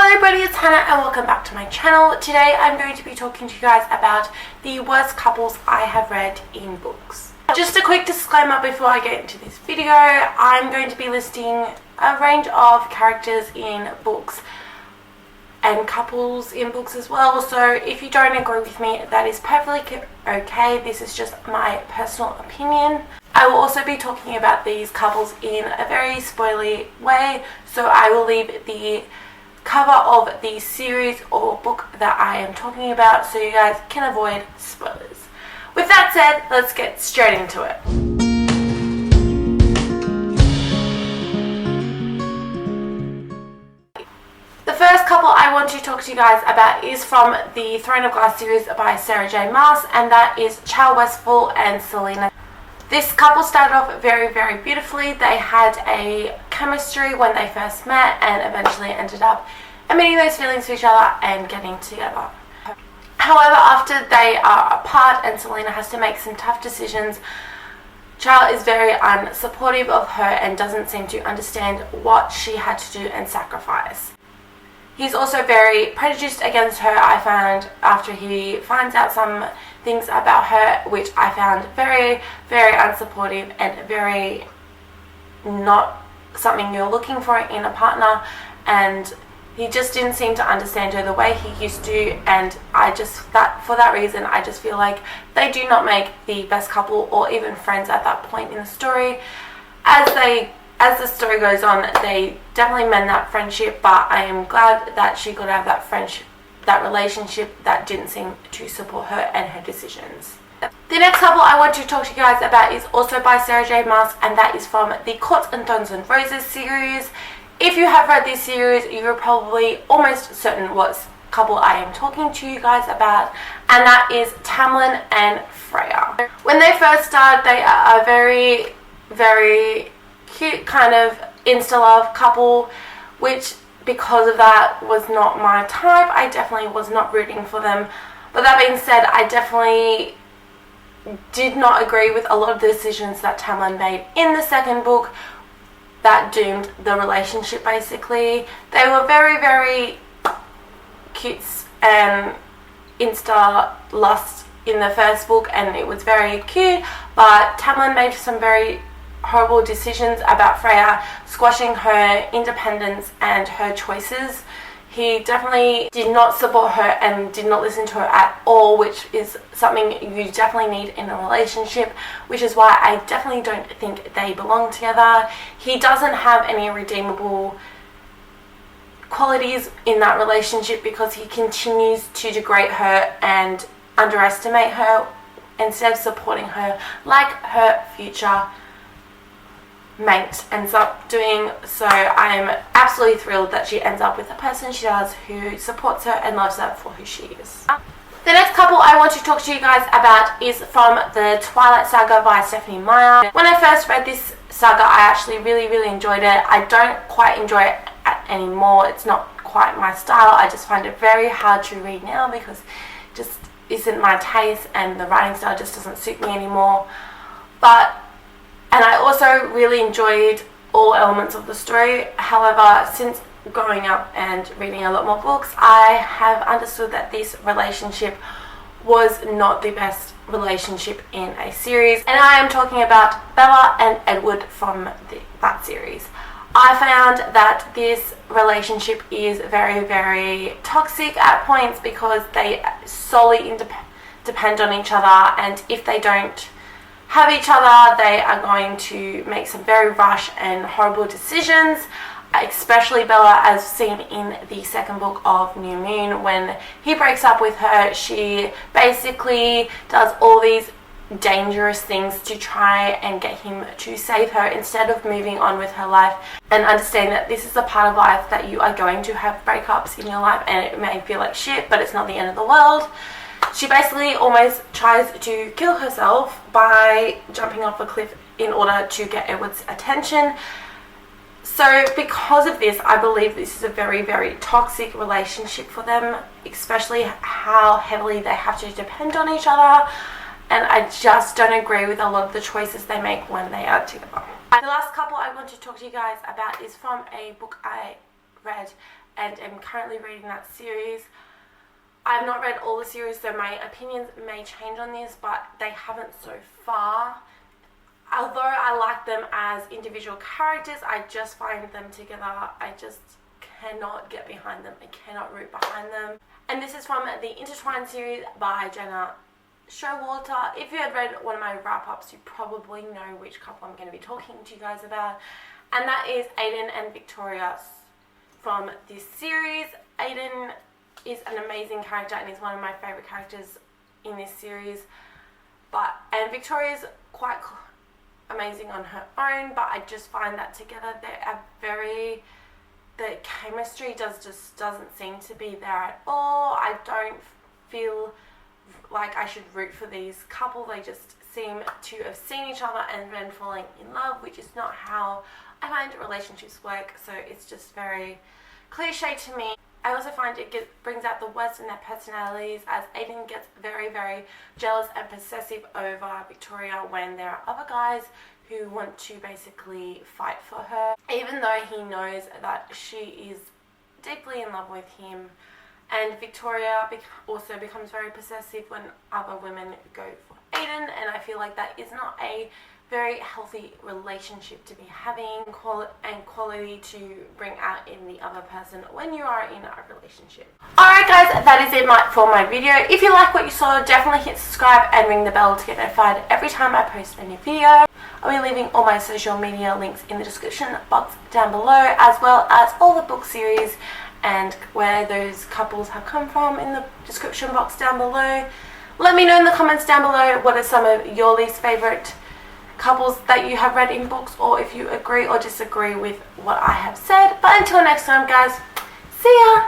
Hello everybody, it's Hannah and welcome back to my channel. Today I'm going to be talking to you guys about the worst couples I have read in books. Just a quick disclaimer before I get into this video, I'm going to be listing a range of characters in books and couples in books as well, so if you don't agree with me, that is perfectly okay. This is just my personal opinion. I will also be talking about these couples in a very spoilery way, so I will leave the cover of the series or book that I am talking about so you guys can avoid spoilers. With that said, let's get straight into it. The first couple I want to talk to you guys about is from the Throne of Glass series by Sarah J. Maas, and that is Charles Westfall and Selena. This couple started off very, very beautifully. They had a chemistry when they first met and eventually ended up admitting those feelings to each other and getting together. However, after they are apart and Selena has to make some tough decisions, Charles is very unsupportive of her and doesn't seem to understand what she had to do and sacrifice. He's also very prejudiced against her, I found, after he finds out some things about her, which I found very, very unsupportive and very not something you're looking for in a partner, and he just didn't seem to understand her the way he used to, and for that reason I just feel like they do not make the best couple or even friends at that point in the story. As the story goes on, they definitely mend that friendship, but I am glad that she got out of that friendship, that relationship that didn't seem to support her and her decisions. The next couple I want to talk to you guys about is also by Sarah J. Maas, and that is from the Courts and Thorns and Roses series. If you have read this series, you're probably almost certain what couple I am talking to you guys about, and that is Tamlin and Freya. When they first start, they are a very, very cute kind of insta-love couple, which because of that was not my type. I definitely was not rooting for them. But that being said, I definitely did not agree with a lot of the decisions that Tamlin made in the second book that doomed the relationship basically. They were very, very cute and insta lust in the first book, and it was very cute, but Tamlin made some very horrible decisions about Freya, squashing her independence and her choices. He definitely did not support her and did not listen to her at all, which is something you definitely need in a relationship, which is why I definitely don't think they belong together. He doesn't have any redeemable qualities in that relationship because he continues to degrade her and underestimate her instead of supporting her like her future mate ends up doing. So I am absolutely thrilled that she ends up with the person she does, who supports her and loves her for who she is. The next couple I want to talk to you guys about is from the Twilight Saga by Stephenie Myer. When I first read this saga, I actually really, really enjoyed it. I don't quite enjoy it anymore. It's not quite my style. I just find it very hard to read now because it just isn't my taste and the writing style just doesn't suit me anymore. And I also really enjoyed all elements of the story. However, since growing up and reading a lot more books, I have understood that this relationship was not the best relationship in a series. And I am talking about Bella and Edward from that series. I found that this relationship is very, very toxic at points because they solely depend on each other, and if they don't have each other, they are going to make some very rash and horrible decisions, especially Bella, as seen in the second book of New Moon. When he breaks up with her, she basically does all these dangerous things to try and get him to save her instead of moving on with her life and understanding that this is a part of life, that you are going to have breakups in your life and it may feel like shit, but it's not the end of the world. She basically almost tries to kill herself by jumping off a cliff in order to get Edward's attention. So because of this, I believe this is a very, very toxic relationship for them, especially how heavily they have to depend on each other. And I just don't agree with a lot of the choices they make when they are together. The last couple I want to talk to you guys about is from a book I read, and am currently reading that series. I've not read all the series, so my opinions may change on this, but they haven't so far. Although I like them as individual characters, I just find them together, I just cannot get behind them. I cannot root behind them. And this is from the Intertwined series by Gena. Showalter. If you had read one of my wrap-ups, you probably know which couple I'm going to be talking to you guys about. And that is Aiden and Victoria from this series. Aiden is an amazing character and is one of my favourite characters in this series. And Victoria's quite amazing on her own, but I just find that together they are the chemistry just doesn't seem to be there at all. I don't feel like I should root for these couple. They just seem to have seen each other and then falling in love, which is not how I find relationships work. So it's just very cliche to me. I also find it brings out the worst in their personalities, as Aiden gets very, very jealous and possessive over Victoria when there are other guys who want to basically fight for her, even though he knows that she is deeply in love with him. And Victoria also becomes very possessive when other women go for Aiden, and I feel like that is not a very healthy relationship to be having, and quality to bring out in the other person when you are in a relationship. Alright guys, that is it for my video. If you like what you saw, definitely hit subscribe and ring the bell to get notified every time I post a new video. I'll be leaving all my social media links in the description box down below, as well as all the book series and where those couples have come from in the description box down below. Let me know in the comments down below what are some of your least favourite couples that you have read in books, or if you agree or disagree with what I have said. But until next time guys, see ya!